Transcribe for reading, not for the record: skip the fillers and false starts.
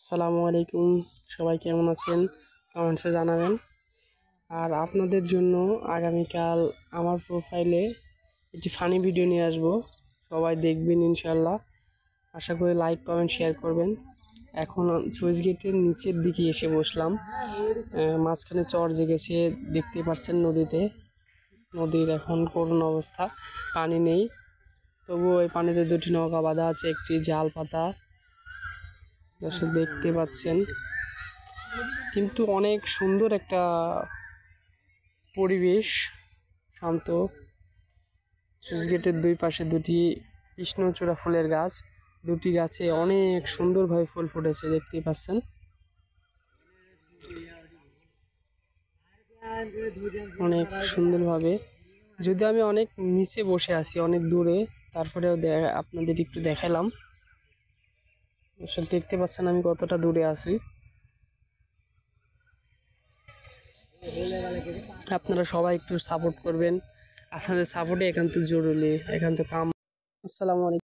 আসসালামু আলাইকুম। সবাই কেমন আছেন কমেন্টসে জানাবেন। আর আপনাদের জন্য আগামীকাল আমার প্রোফাইলে একটি ফানি ভিডিও নিয়ে আসব, সবাই দেখবেন ইনশাল্লাহ। আশা করি লাইক কমেন্ট শেয়ার করবেন। এখন সুইচ গেটের নিচের দিকে এসে বসলাম, মাঝখানে চর জেগেছে, দেখতে পাচ্ছেন নদীতে। নদীর এখন করুণ অবস্থা, পানি নেই, তবুও ওই পানিতে দুটি নৌকা বাঁধা আছে, একটি জাল পাতা দর্শক দেখতে পাচ্ছেন। কিন্তু অনেক সুন্দর একটা পরিবেশ, শান্ত। সুইচ গেটের দুই পাশে দুটি কৃষ্ণচূড়া ফুলের গাছ, দুটি গাছে অনেক সুন্দরভাবে ফুল ফুটেছে, দেখতেই পাচ্ছেন। অনেক সুন্দরভাবে, যদি আমি অনেক নিচে বসে আছি, অনেক দূরে, তারপরেও আপনাদের একটু দেখালাম। দেখতে পাচ্ছেন আমি কতটা দূরে আছি। আপনারা সবাই একটু সাপোর্ট করবেন, আপনাদের সাপোর্টে একান্ত জরুরি, একান্ত কাম। আসসালামু আলাইকুম।